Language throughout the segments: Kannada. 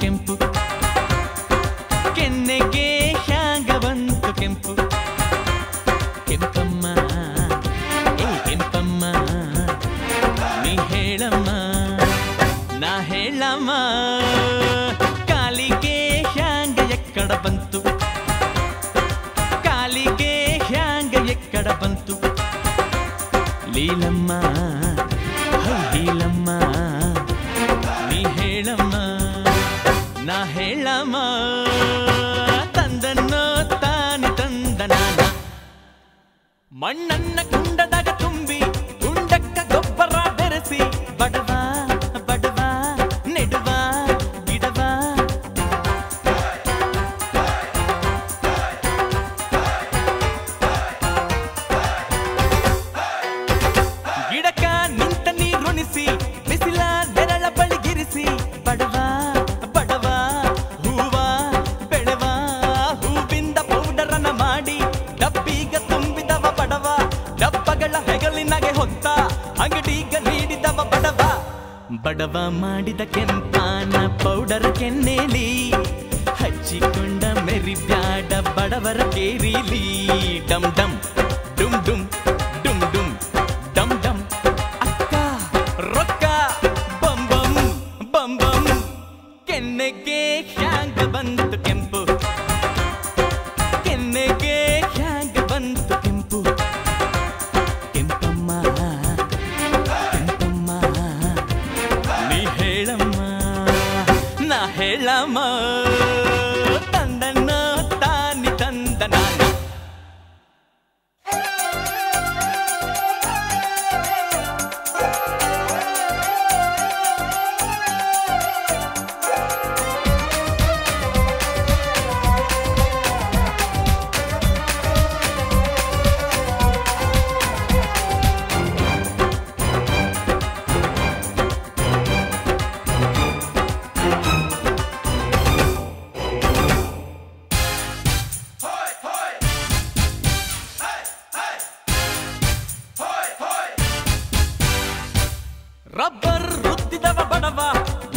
ಕೆಂಪು ಕೆನ್ನೆಗೆ ಹ್ಯಾಂಗ ಬಂತು ಕೆಂಪು ಕೆಂಪಮ್ಮ ಏ ಕೆಂಪಮ್ಮ ನೀ ಹೇಳಮ್ಮ ನಾ ಹೇಳಮ್ಮ ಕಾಲಿಗೆ ಹ್ಯಾಂಗ ಎಕ್ಕಡ ಬಂತು ಕಾಲಿಗೆ ಹ್ಯಾಂಗ ಎಕ್ಕಡ ಬಂತು ಲೀಲಮ್ಮ ಲೀಲಮ್ಮ ನೀ ಹೇಳಮ್ಮ ನಾ ಹೇಳಮ್ಮ ತಂದನ್ನೋ ತಾನೆ ತಂದನಾನ ಮಣ್ಣನ್ನ ಕುಂಡದಾಗ ತುಂಬಿ ಕುಂಡಕ್ಕ ಗೊಬ್ಬರ ಬೆರೆಸಿ ಬಡವ ಬಡವ ನೆಡುವ ಗಿಡವ ಗಿಡಕ ನಿಂತ ನೀರುಣಿಸಿ ಬಿಸಿಲ ನೆರಳ ಬಳಿಗಿರಿಸಿ ಬಡವ ಬಡವ ಹೂವ ಬೆಳೆವ ಹೂವಿಂದ ಪೌಡರನ್ನ ಮಾಡಿ ಡಬ್ಬಿಗ ತುಂಬಿದವ ಬಡವ ಡಬ್ಬಗಳ ಹೆಗಲಿನಗೆ ಹೊತ್ತ ಅಂಗಡಿಗ ನೀಡಿದವ ಬಡವ ಬಡವ ಮಾಡಿದ ಕೆಂಪಾನ ಪೌಡರ್ ಕೆನ್ನೇಲಿ ಹಚ್ಚಿಕೊಂಡ ಮೆರಿಬ್ಯಾಡ ಬಡವರ ಕೇರಿಲಿ ಡಮ್ ಡಮ್ ಡುಮ್ ಡುಮ್ ಡುಮ್ ಡುಮ್ ಡಮ್ ಡಮ್ ಅಕ್ಕ ರೊಕ್ಕ ಬಂ ಬಂ ಬಂ ಬಂ ಕೆನ್ನೆಗೆ ಹ್ಯಾಂಗ ಬಂತು ಕೆಂಪು ಕೆನ್ನೆಗೆ ಹ್ಯಾಂಗ ಬಂತು ಕೆಂಪು ಕೆಂಪಮ್ಮ ಕೆಂಪಮ್ಮ ನೀ ಹೇಳಮ್ಮ ನಾ ಹೇಳಮ್ಮ ತಂದನ್ನ ತಾನಿ ತಂದ ನಾನು ರಬ್ಬರ್ ರುದ್ದಿದವ ಬಡವ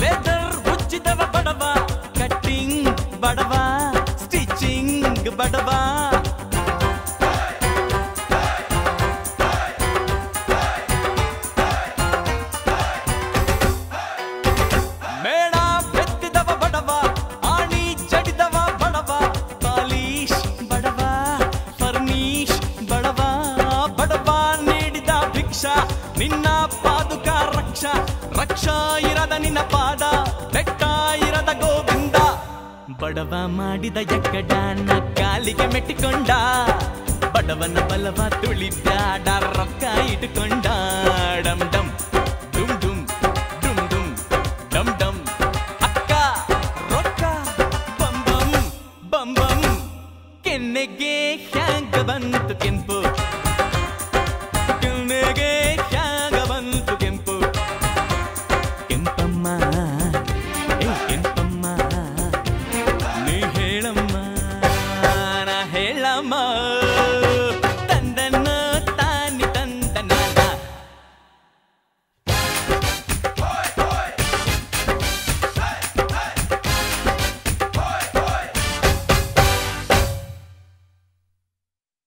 ಲೆದರ್ ಉಜ್ಜಿದವ ಬಡವ ಕಟ್ಟಿಂಗ್ ಬಡವ ಸ್ಟಿಚಿಂಗ್ ಬಡವ ಮೇಳ ಬೆತ್ತಿದವ ಬಡವ ಆಣಿ ಜಡಿದವ ಬಡವ ಪಾಲಿಶ್ ಬಡವ ಫರ್ನೀಶ್ ಬಡವ ಬಡವ ನೀಡಿದ ಭಿಕ್ಷಾ ನಿನ್ನ ಪಾದುಕ ರಕ್ಷ ರಕ್ಷಾ ಇರದ ನಿನ್ನ ಪಾದ ಬೆಟ್ಟ ಇರದ ಗೋವಿಂದ ಬಡವ ಮಾಡಿದ ಎಕ್ಕಡಾನ ಕಾಲಿಗೆ ಮೆಟ್ಟಿಕೊಂಡ ಬಡವನ ಬಲವ ತುಳಿಬ್ಯಾಡ ರೊಕ್ಕ ಇಟ್ಟುಕೊಂಡ ಡಮ್ ಡಮ್ ಡುಮ್ ಡುಮ್ ಡುಮ್ ಡುಮ್ ಡಮ್ ಡಮ್ ಅಕ್ಕ ರೊಕ್ಕ ಬಂ ಬಂ ಬಂ ಬಂ ಕೆನ್ನೆಗೆ ಹ್ಯಾಂಗ ಬಂತು ಕೆಂಪು